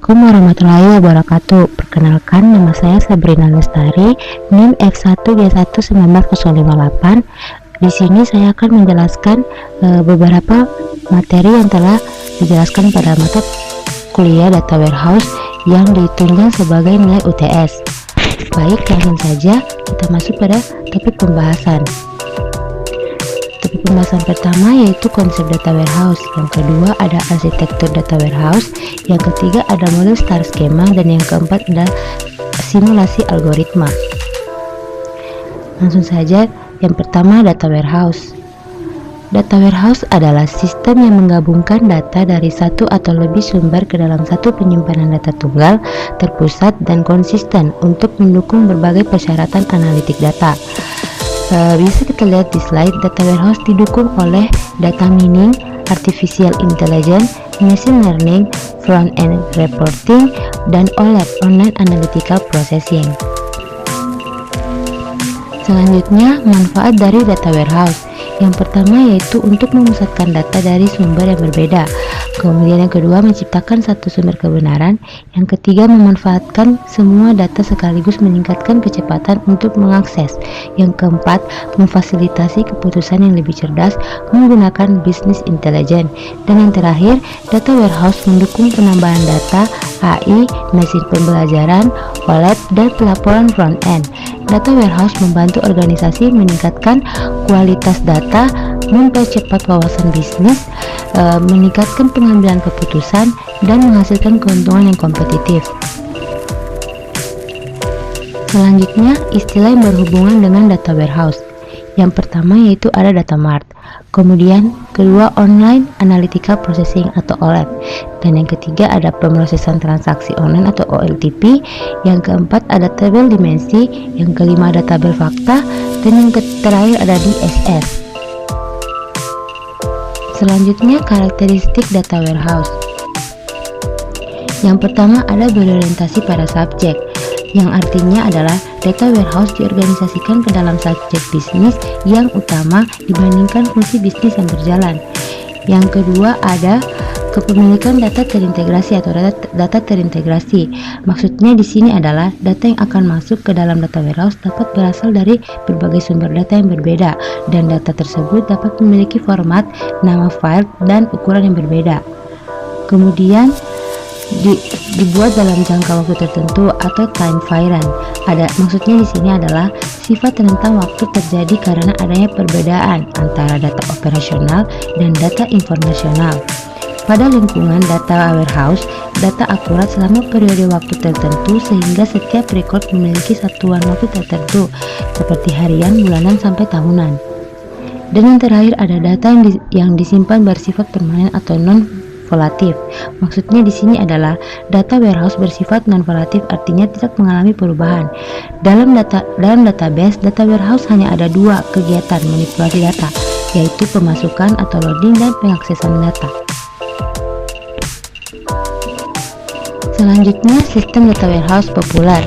Assalamualaikum warahmatullahi wabarakatuh. Perkenalkan, nama saya Sabrina Lestari, NIM F1G11958. Di sini saya akan menjelaskan beberapa materi yang telah dijelaskan pada mata kuliah Data Warehouse yang ditunjang sebagai nilai UTS. Baik, langsung saja kita masuk pada topik pembahasan. Topik pembahasan pertama yaitu konsep data warehouse, yang kedua ada arsitektur data warehouse, yang ketiga ada model star schema, dan yang keempat ada simulasi algoritma. Langsung saja, yang pertama data warehouse. Data warehouse adalah sistem yang menggabungkan data dari satu atau lebih sumber ke dalam satu penyimpanan data tunggal, terpusat dan konsisten untuk mendukung berbagai persyaratan analitik data. Bisa kita lihat di slide, data warehouse didukung oleh data mining, artificial intelligence, machine learning, front-end reporting, dan OLAP, online analytical processing. Selanjutnya, manfaat dari data warehouse. Yang pertama yaitu untuk memusatkan data dari sumber yang berbeda. Kemudian yang kedua, menciptakan satu sumber kebenaran. Yang ketiga, memanfaatkan semua data sekaligus meningkatkan kecepatan untuk mengakses. Yang keempat, memfasilitasi keputusan yang lebih cerdas menggunakan business intelligence. Dan yang terakhir, data warehouse mendukung penambahan data, AI, mesin pembelajaran, OLAP, dan pelaporan front-end. Data warehouse membantu organisasi meningkatkan kualitas data, mempercepat wawasan bisnis, meningkatkan pengambilan keputusan, dan menghasilkan keuntungan yang kompetitif. Selanjutnya, istilah yang berhubungan dengan data warehouse. Yang pertama yaitu ada data mart, kemudian kedua online analytical processing atau OLAP, dan yang ketiga ada pemrosesan transaksi online atau OLTP, yang keempat ada tabel dimensi, yang kelima ada tabel fakta, dan yang terakhir ada DSS. Selanjutnya, karakteristik data warehouse. Yang pertama ada berorientasi pada subjek, yang artinya adalah data warehouse diorganisasikan ke dalam subjek bisnis yang utama dibandingkan fungsi bisnis yang berjalan. Yang kedua ada kepemilikan data terintegrasi atau data terintegrasi. Maksudnya di sini adalah data yang akan masuk ke dalam data warehouse dapat berasal dari berbagai sumber data yang berbeda, dan data tersebut dapat memiliki format, nama file, dan ukuran yang berbeda. Kemudian dibuat dalam jangka waktu tertentu atau time variant. Maksudnya di sini adalah sifat rentang waktu terjadi karena adanya perbedaan antara data operasional dan data informasional. Pada lingkungan data warehouse, data akurat selama periode waktu tertentu sehingga setiap record memiliki satuan waktu tertentu seperti harian, bulanan, sampai tahunan. Dan yang terakhir ada data yang disimpan bersifat permanen atau non-volatif. Maksudnya di sini adalah data warehouse bersifat non-volatif, artinya tidak mengalami perubahan. Dalam database, data warehouse hanya ada dua kegiatan manipulasi data, yaitu pemasukan atau loading dan pengaksesan data. Selanjutnya, sistem data warehouse populer.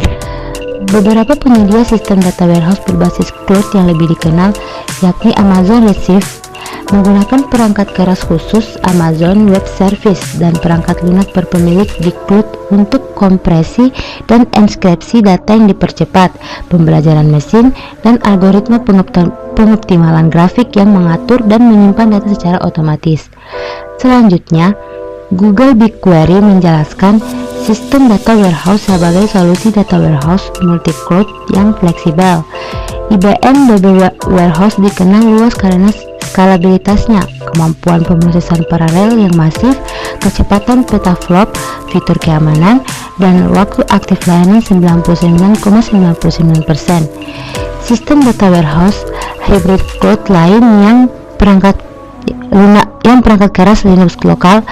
Beberapa penyedia sistem data warehouse berbasis cloud yang lebih dikenal yakni Amazon Redshift menggunakan perangkat keras khusus Amazon Web Service dan perangkat lunak berpemilik di cloud untuk kompresi dan enskripsi data yang dipercepat, pembelajaran mesin, dan algoritma pengoptimalan grafik yang mengatur dan menyimpan data secara otomatis. Selanjutnya, Google BigQuery menjelaskan sistem data warehouse sebagai solusi data warehouse multi-cloud yang fleksibel. IBM DB Warehouse dikenal luas karena skalabilitasnya, kemampuan pemrosesan paralel yang masif, kecepatan petaflop, fitur keamanan, dan waktu aktif layanan 99,99%. Sistem data warehouse hybrid cloud lain yang perangkat keras Linux lokal,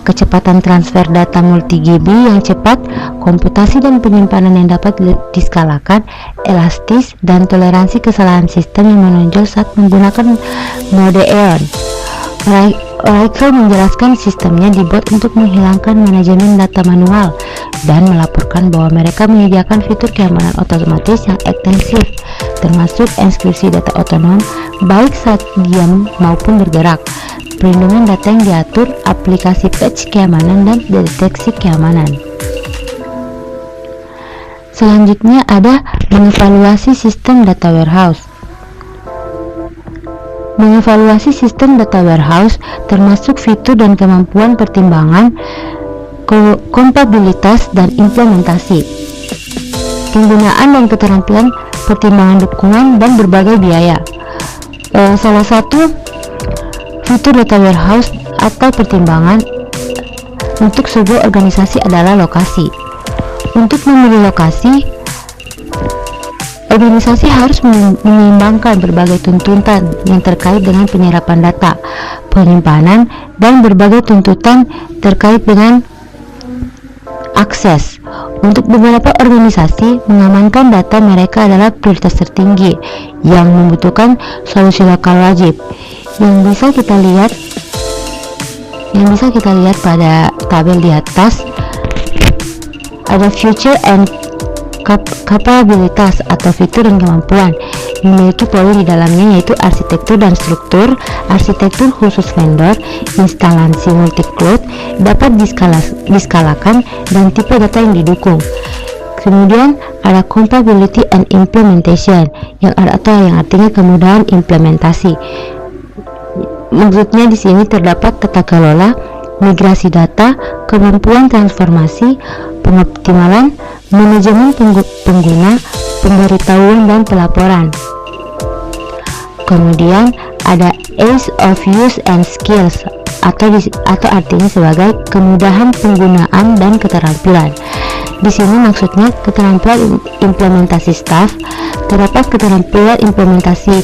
kecepatan transfer data multi-GB yang cepat, komputasi dan penyimpanan yang dapat diskalakan, elastis, dan toleransi kesalahan sistem yang menonjol saat menggunakan mode Aeon. Oracle menjelaskan sistemnya dibuat untuk menghilangkan manajemen data manual dan melaporkan bahwa mereka menyediakan fitur keamanan otomatis yang ekstensif, termasuk enskripsi data otonom baik saat diam maupun bergerak. perlindungan data yang diatur, aplikasi patch keamanan, dan deteksi keamanan. Selanjutnya ada mengevaluasi sistem data warehouse. Mengevaluasi sistem data warehouse termasuk fitur dan kemampuan pertimbangan, kompatibilitas, dan implementasi, penggunaan dan keterampilan pertimbangan dukungan, dan berbagai biaya. Salah satu fitur data warehouse atau pertimbangan untuk sebuah organisasi adalah lokasi. Untuk memilih lokasi, organisasi harus menyeimbangkan berbagai tuntutan yang terkait dengan penyerapan data, penyimpanan, dan berbagai tuntutan terkait dengan akses. Untuk beberapa organisasi, mengamankan data mereka adalah prioritas tertinggi yang membutuhkan solusi lokal wajib. Yang bisa kita lihat pada tabel di atas ada feature and kapabilitas atau fitur dan kemampuan. Memiliki poin di dalamnya yaitu arsitektur dan struktur, arsitektur khusus vendor, instalasi multi-cloud, dapat diskalakan, dan tipe data yang didukung. Kemudian ada compatibility and implementation yang artinya kemudahan implementasi. Maksudnya di sini terdapat tata kelola, migrasi data, kemampuan transformasi, pengoptimalan, manajemen pengguna, pemberitahuan, dan pelaporan. Kemudian ada ease of use and skills atau artinya sebagai kemudahan penggunaan dan keterampilan. Di sini maksudnya keterampilan implementasi staff, terdapat keterampilan implementasi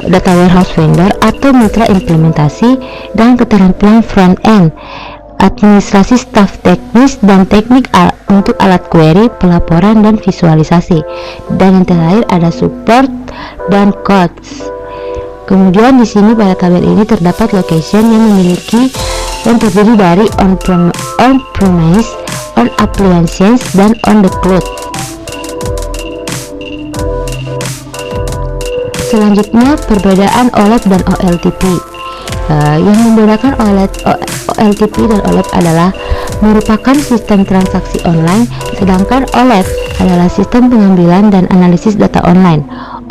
data warehouse vendor atau mitra implementasi, dan keterampilan front end, administrasi staff teknis, dan teknik untuk alat query, pelaporan, dan visualisasi. Dan yang terakhir ada support dan codes. Kemudian di sini pada tabel ini terdapat location yang terdiri dari on-premise, on appliances, dan on the cloud. Selanjutnya perbedaan OLAP dan OLTP. Yang membedakan OLTP dan OLAP adalah merupakan sistem transaksi online, sedangkan OLAP adalah sistem pengambilan dan analisis data online.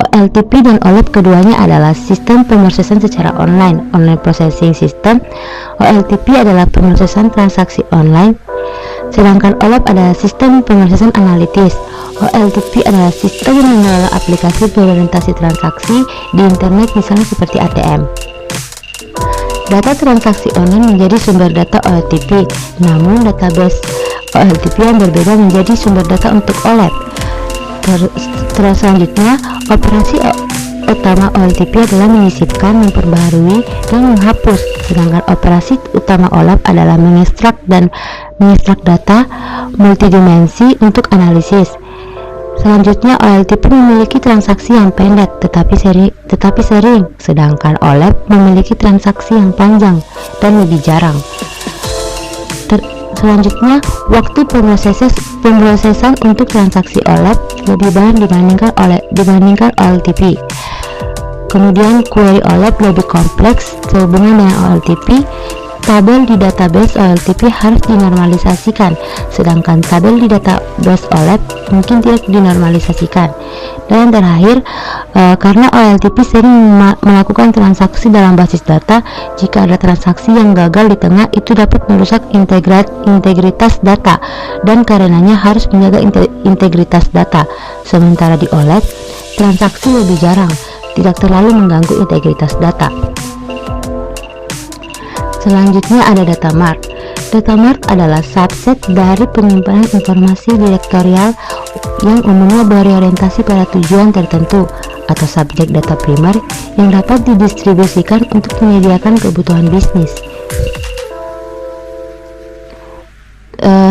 OLTP dan OLAP keduanya adalah sistem pemrosesan secara online processing system. OLTP adalah pemrosesan transaksi online, sedangkan OLAP adalah sistem pemrosesan analitis. OLTP adalah sistem yang mengelola aplikasi berorientasi transaksi di internet, misalnya seperti ATM. Data transaksi online menjadi sumber data OLTP, namun database OLTP yang berbeda menjadi sumber data untuk OLAP. Selanjutnya, operasi utama OLTP adalah menyisipkan, memperbaharui, dan menghapus, sedangkan operasi utama OLAP adalah mengekstrak data multidimensi untuk analisis. Selanjutnya, OLTP memiliki transaksi yang pendek tetapi sering, sedangkan OLAP memiliki transaksi yang panjang dan lebih jarang. Selanjutnya, waktu pemrosesan untuk transaksi OLAP lebih banyak dibandingkan OLTP. Kemudian, query OLAP lebih kompleks sehubungan dengan OLTP. Tabel di database OLTP harus dinormalisasikan, sedangkan tabel di database OLAP mungkin tidak dinormalisasikan. Dan yang terakhir, karena OLTP sering melakukan transaksi dalam basis data, jika ada transaksi yang gagal di tengah, itu dapat merusak integritas data, dan karenanya harus menjaga integritas data. Sementara di OLAP, transaksi lebih jarang, tidak terlalu mengganggu integritas data. Selanjutnya ada data mart. Data mart adalah subset dari penyimpanan informasi direktorial yang umumnya berorientasi pada tujuan tertentu atau subjek data primer yang dapat didistribusikan untuk menyediakan kebutuhan bisnis.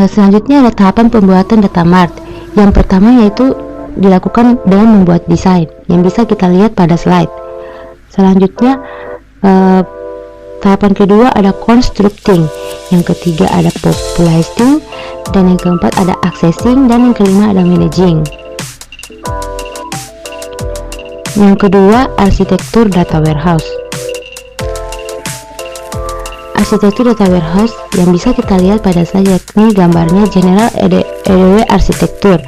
Selanjutnya ada tahapan pembuatan data mart. Yang pertama yaitu dilakukan dengan membuat desain yang bisa kita lihat pada slide. Selanjutnya tahapan kedua ada constructing, yang ketiga ada populating, dan yang keempat ada accessing, dan yang kelima ada managing. Yang kedua, arsitektur data warehouse. arsitektur data warehouse yang bisa kita lihat pada slide, yakni gambarnya General EDW Arsitektur.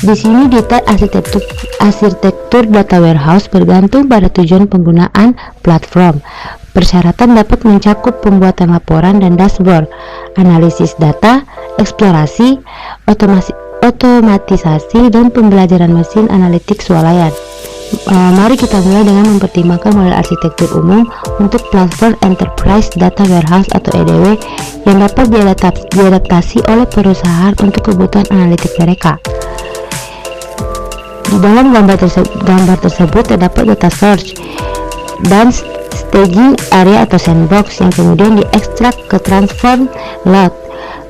Di sini detail arsitektur data warehouse bergantung pada tujuan penggunaan platform. Persyaratan dapat mencakup pembuatan laporan dan dashboard, analisis data, eksplorasi, otomatisasi, dan pembelajaran mesin analitik swalayan. Mari kita mulai dengan mempertimbangkan model arsitektur umum untuk platform Enterprise Data Warehouse atau EDW yang dapat diadaptasi oleh perusahaan untuk kebutuhan analitik mereka. Di dalam gambar tersebut terdapat data source dan staging area atau sandbox yang kemudian diekstrak ke transform load.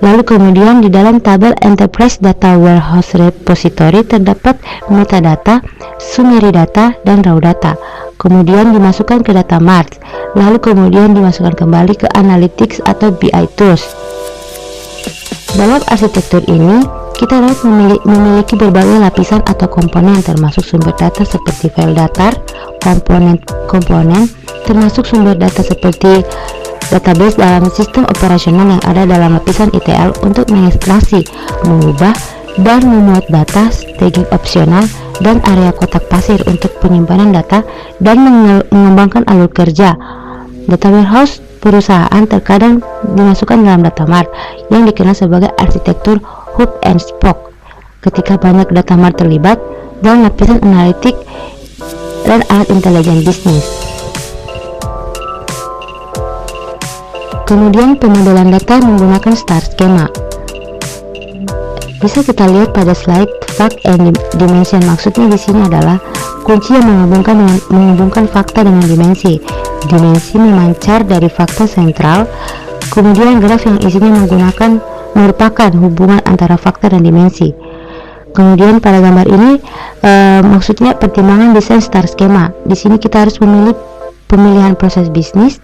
Lalu kemudian di dalam tabel Enterprise Data Warehouse Repository terdapat metadata, summary data, dan raw data. Kemudian dimasukkan ke data mart, lalu kemudian dimasukkan kembali ke analytics atau BI tools. Dalam arsitektur ini, kita dapat memiliki berbagai lapisan atau komponen, termasuk sumber data seperti file datar, komponen termasuk sumber data seperti database dalam sistem operasional yang ada dalam lapisan ETL untuk mengekstraksi, mengubah, dan memuat data, staging opsional, dan area kotak pasir untuk penyimpanan data dan mengembangkan alur kerja. Data warehouse perusahaan terkadang dimasukkan dalam data mart yang dikenal sebagai arsitektur hub and spoke ketika banyak data mart terlibat dalam lapisan analitik dan alat intelijen bisnis. Kemudian pemodelan data menggunakan star schema. Bisa kita lihat pada slide fact and dimension. Maksudnya di sini adalah kunci yang menghubungkan fakta dengan dimensi. Dimensi memancar dari fakta sentral. Kemudian graf yang isinya merupakan hubungan antara fakta dan dimensi. Kemudian pada gambar ini maksudnya pertimbangan desain star schema. Di sini kita harus memilih pemilihan proses bisnis,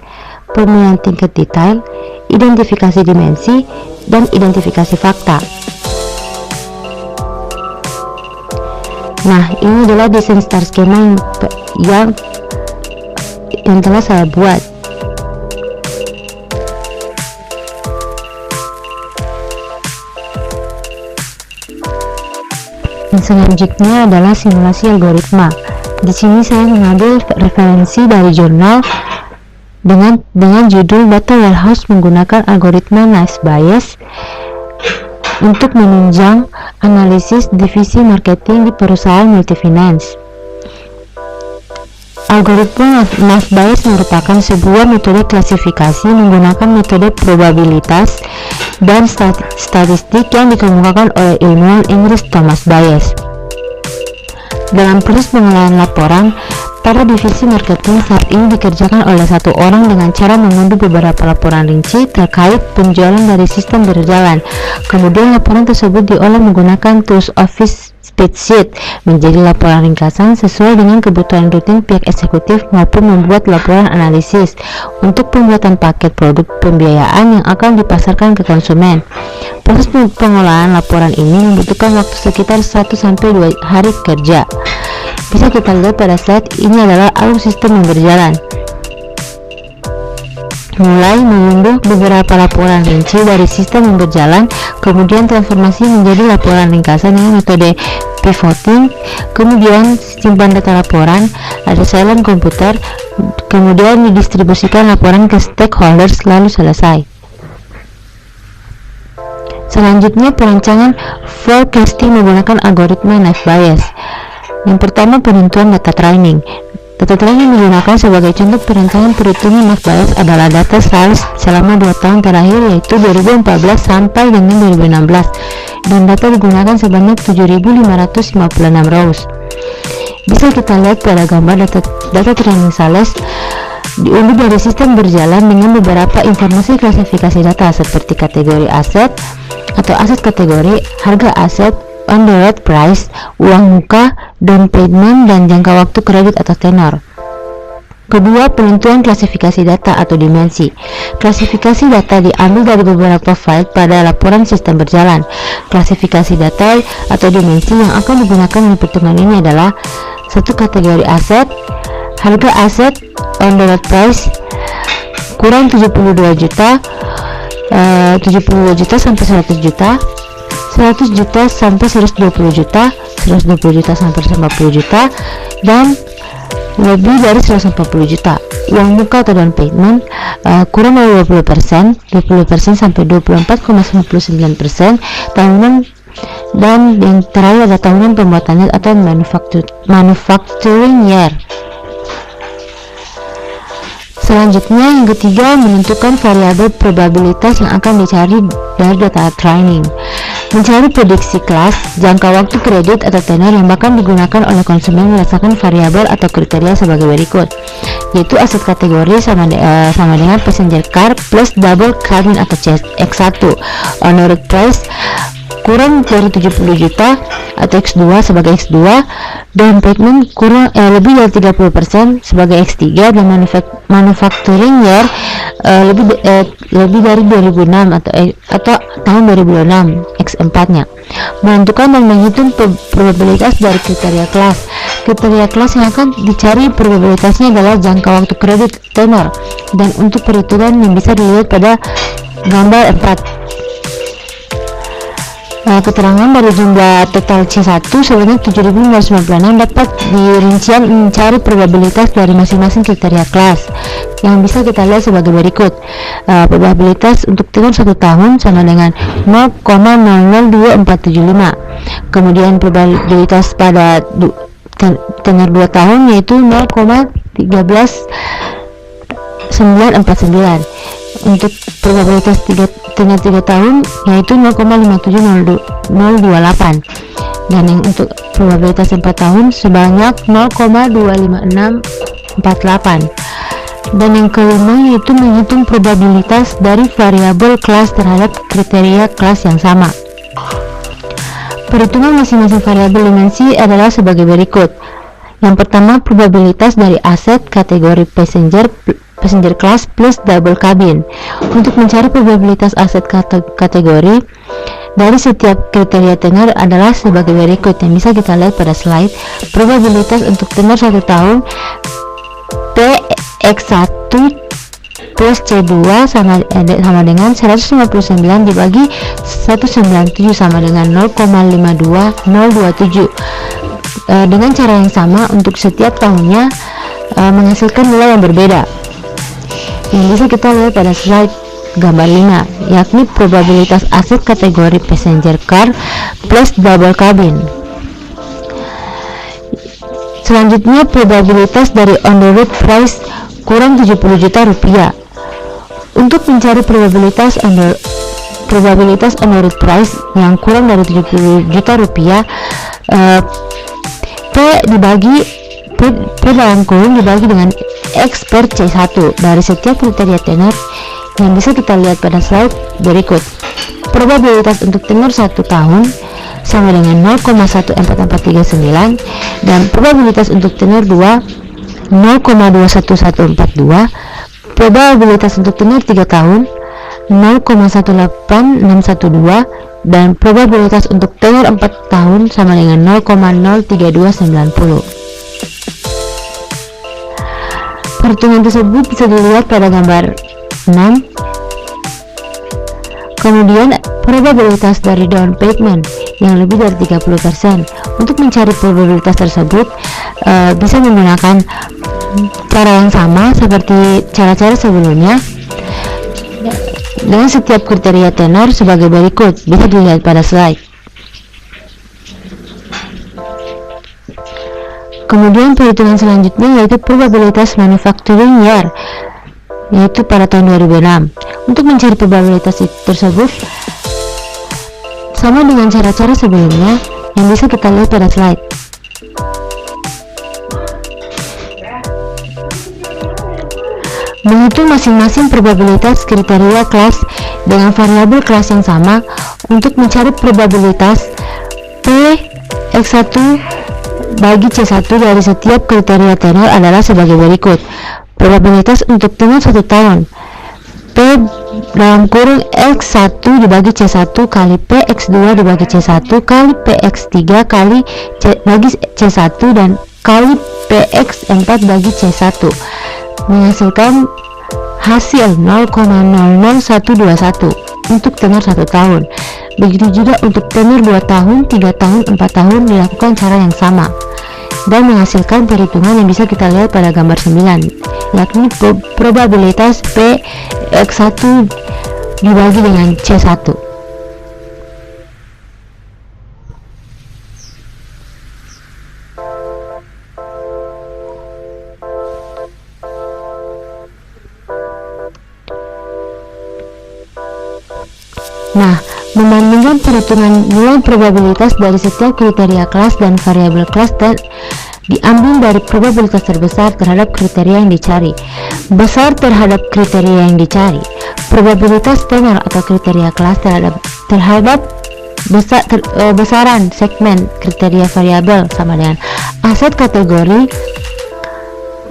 pemilihan tingkat detail, identifikasi dimensi, dan identifikasi fakta. Nah, ini adalah desain star schema yang telah saya buat. Yang selanjutnya adalah simulasi algoritma. Di sini saya mengambil referensi dari jurnal dengan judul Data Warehouse menggunakan algoritma Nash Bayes untuk menunjang analisis divisi marketing di perusahaan multifinance. Algoritma Nash Bayes merupakan sebuah metode klasifikasi menggunakan metode probabilitas dan statistik yang dikemukakan oleh ilmuwan Inggris Thomas Bayes. Dalam proses pengolahan laporan, pada divisi marketing saat ini dikerjakan oleh satu orang dengan cara mengunduh beberapa laporan rinci terkait penjualan dari sistem berjalan. Kemudian laporan tersebut diolah menggunakan tools Office spreadsheet menjadi laporan ringkasan sesuai dengan kebutuhan rutin pihak eksekutif maupun membuat laporan analisis untuk pembuatan paket produk pembiayaan yang akan dipasarkan ke konsumen. Proses pengolahan laporan ini membutuhkan waktu sekitar 1-2 hari kerja. Bisa kita lihat pada slide ini adalah alur sistem yang berjalan. Mulai mengunduh beberapa laporan rinci dari sistem yang berjalan, kemudian transformasi menjadi laporan ringkasan dengan metode pivoting, kemudian simpan data laporan, ada silent komputer, kemudian didistribusikan laporan ke stakeholders, lalu selesai. Selanjutnya perancangan forecasting menggunakan algoritma Nash Bayes. Yang pertama, penentuan data training. Data training menggunakan sebagai contoh perancangan perhitungan Nash Bayes adalah data sales selama 2 tahun terakhir, yaitu 2014 sampai dengan 2016, dan data digunakan sebanyak 7.556 rows. Bisa kita lihat pada gambar data training sales diunduh dari sistem berjalan dengan beberapa informasi klasifikasi data seperti kategori aset atau aset kategori, harga aset, on the right price, uang muka, down payment, dan jangka waktu kredit atau tenor. Kedua, penentuan klasifikasi data atau dimensi. Klasifikasi data diambil dari beberapa file pada laporan sistem berjalan. Klasifikasi data atau dimensi yang akan digunakan dalam perhitungan ini adalah satu, kategori aset, harga aset, on the right price, kurang 72 juta, 72 juta sampai 100 juta, 100 juta sampai 120 juta, 120 juta sampai 140 juta, dan lebih dari 140 juta. Uang muka atau down payment kurang dari 20%, 20% sampai 24,99% tahunan, dan yang terakhir ada tahunan pembuatannya atau manufacturing year. Selanjutnya yang ketiga, menentukan variabel probabilitas yang akan dicari dari data training. Mencari prediksi kelas, jangka waktu kredit atau tenor yang bakal digunakan oleh konsumen berdasarkan variabel atau kriteria sebagai berikut, yaitu aset kategori sama dengan passenger car plus double cabin atau X1, honored price kurang dari 70 juta atau X2 sebagai X2, down payment kurang lebih dari 30% sebagai X3, dan manufacturing year lebih dari 2006 atau tahun 2006 X4 nya. Menentukan dan menghitung probabilitas dari kriteria kelas. Kriteria kelas yang akan dicari probabilitasnya adalah jangka waktu kredit tenor, dan untuk perhitungan yang bisa dilihat pada gambar 4. Keterangan dari jumlah total C1 sebanyak 7.996 dapat dirincian mencari probabilitas dari masing-masing kriteria kelas, yang bisa kita lihat sebagai berikut. Probabilitas untuk tenor 1 tahun sama dengan 0,002475. Kemudian probabilitas pada tenor 2 tahun yaitu 0,13949. Untuk probabilitas tenor 3 tahun yaitu 0,57028, dan yang untuk probabilitas 4 tahun sebanyak 0,25648. Dan yang kelima yaitu menghitung probabilitas dari variabel kelas terhadap kriteria kelas yang sama. Perhitungan masing-masing variabel dimensi adalah sebagai berikut. Yang pertama, probabilitas dari aset kategori passenger class plus double cabin. Untuk mencari probabilitas aset kategori dari setiap kriteria tenor adalah sebagai berikut, yang bisa kita lihat pada slide. Probabilitas untuk tenor 1 tahun PX1 plus C2 sama dengan 159 dibagi 197 sama dengan 0,52027. Dengan cara yang sama untuk setiap tahunnya menghasilkan nilai yang berbeda, yang bisa kita lihat pada slide gambar 5, yakni probabilitas aset kategori passenger car plus double cabin. Selanjutnya, probabilitas dari on the road price kurang 70 juta rupiah. Untuk mencari probabilitas on the road price yang kurang dari 70 juta rupiah, P dalam kurung dibagi dengan X per C1 dari setiap kriteria tenor, yang bisa kita lihat pada slide berikut. Probabilitas untuk tenor 1 tahun sama dengan 0,14439, dan probabilitas untuk tenor 2 0,21142, probabilitas untuk tenor 3 tahun 0,18612, dan probabilitas untuk tenor 4 tahun sama dengan 0,03290. Perhitungan tersebut bisa dilihat pada gambar 6. Kemudian probabilitas dari down payment yang lebih dari 30%. Untuk mencari probabilitas tersebut bisa menggunakan cara yang sama seperti cara-cara sebelumnya, dengan setiap kriteria tenor sebagai berikut, bisa dilihat pada slide. Kemudian perhitungan selanjutnya yaitu probabilitas manufacturing year, yaitu pada tahun 2006. Untuk mencari probabilitas tersebut sama dengan cara-cara sebelumnya, yang bisa kita lihat pada slide. Menghitung masing-masing probabilitas kriteria kelas dengan variabel kelas yang sama untuk mencari probabilitas P X1 bagi C1 dari setiap kriteria tenor adalah sebagai berikut. Probabilitas untuk tenor 1 tahun P dalam kurung X1 dibagi C1 kali P X2 dibagi C1 kali P X3 kali bagi C1 dan kali P X4 bagi C1 menghasilkan hasil 0,00121 untuk tenor 1 tahun. Begitu juga untuk tenor 2 tahun, 3 tahun, 4 tahun dilakukan cara yang sama dan menghasilkan perhitungan yang bisa kita lihat pada gambar 9, yakni probabilitas Px1 dibagi dengan C1. Nah, membandingkan perhitungan nilai probabilitas dari setiap kriteria kelas dan variabel kelas dan diambil dari probabilitas terbesar terhadap kriteria yang dicari. Besar terhadap kriteria yang dicari. Probabilitas tenor atau kriteria kelas terhadap besaran segmen kriteria variabel sama dengan aset kategori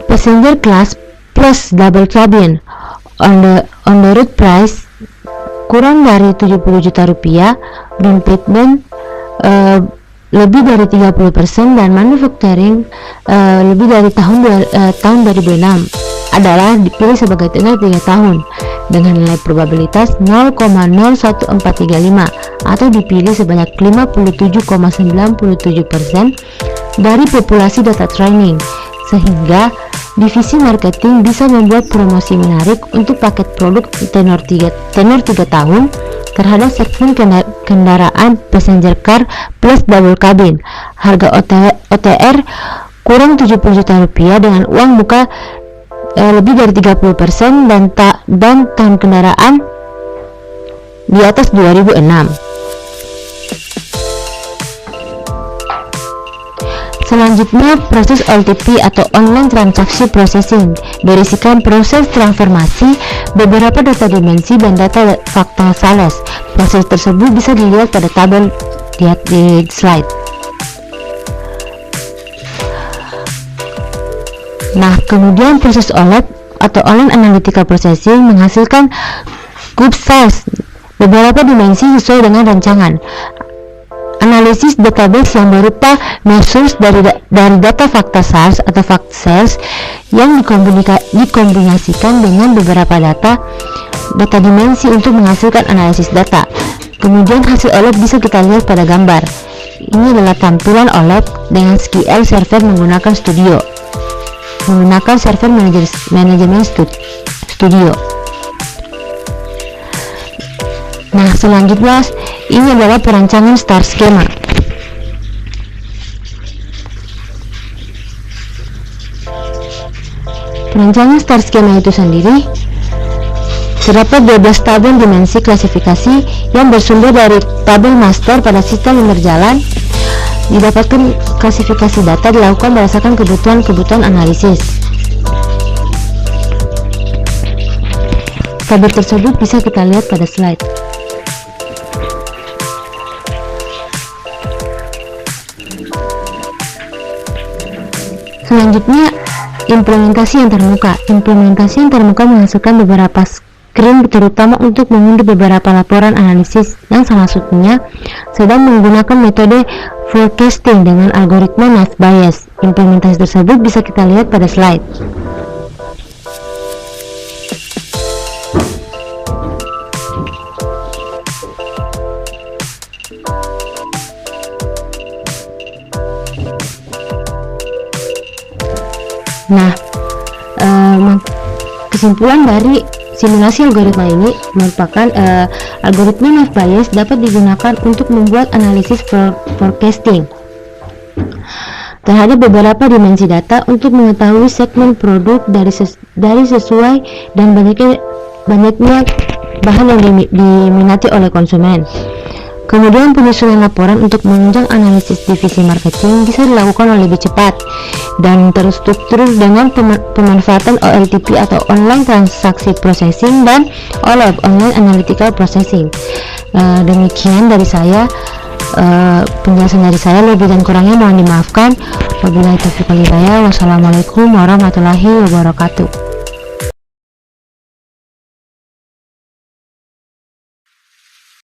passenger class plus double cabin on the road price kurang dari 70 juta rupiah, down payment lebih dari 30% dan manufacturing lebih dari tahun 2006 adalah dipilih sebagai tenor 3 tahun dengan nilai probabilitas 0,01435 atau dipilih sebanyak 57,97% dari populasi data training, sehingga divisi marketing bisa membuat promosi menarik untuk paket produk tenor 3 tahun terhadap segmen kendaraan passenger car plus double cabin. Harga OTR kurang 70 juta rupiah dengan uang muka lebih dari 30% dan tahun kendaraan di atas 2006. Selanjutnya, proses OTP atau Online Transaction Processing berisikan proses transformasi beberapa data dimensi dan data fakta sales. Proses tersebut bisa dilihat pada tabel di slide. Nah, kemudian proses OLAP atau Online Analytical Processing menghasilkan group sales beberapa dimensi sesuai dengan rancangan. Analisis database yang berupa measures dari data fakta sales atau fact sales yang dikombinasikan dengan beberapa data dimensi untuk menghasilkan analisis data. Kemudian hasil OLAP bisa kita lihat pada gambar. Ini adalah tampilan OLAP dengan SQL Server menggunakan server manajemen studio. Nah, selanjutnya ini adalah perancangan star schema. Perancangan star schema itu sendiri terdapat 12 tabel dimensi klasifikasi yang bersumber dari tabel master pada sistem yang berjalan. Didapatkan klasifikasi data dilakukan berdasarkan kebutuhan analisis. Tabel tersebut bisa kita lihat pada slide. Selanjutnya, implementasi yang termuka. Implementasi yang termuka menghasilkan beberapa screen terutama untuk mengunduh beberapa laporan analisis yang salah satunya sedang menggunakan metode forecasting dengan algoritma Naive Bayes. Implementasi tersebut bisa kita lihat pada slide. Nah, kesimpulan dari simulasi algoritma ini merupakan algoritma Naive Bayes dapat digunakan untuk membuat analisis forecasting terhadap beberapa dimensi data untuk mengetahui segmen produk dari sesuai dan banyaknya bahan yang diminati oleh konsumen. Kemudian penyusunan laporan untuk menunjang analisis divisi marketing bisa dilakukan lebih cepat dan terstruktur dengan pemanfaatan OLTP atau Online Transaction Processing dan OLAP, Online Analytical Processing. Demikian dari saya, penjelasan dari saya, lebih dan kurangnya mohon dimaafkan. Wabillahi taufiq wal hidayah. Wassalamualaikum warahmatullahi wabarakatuh.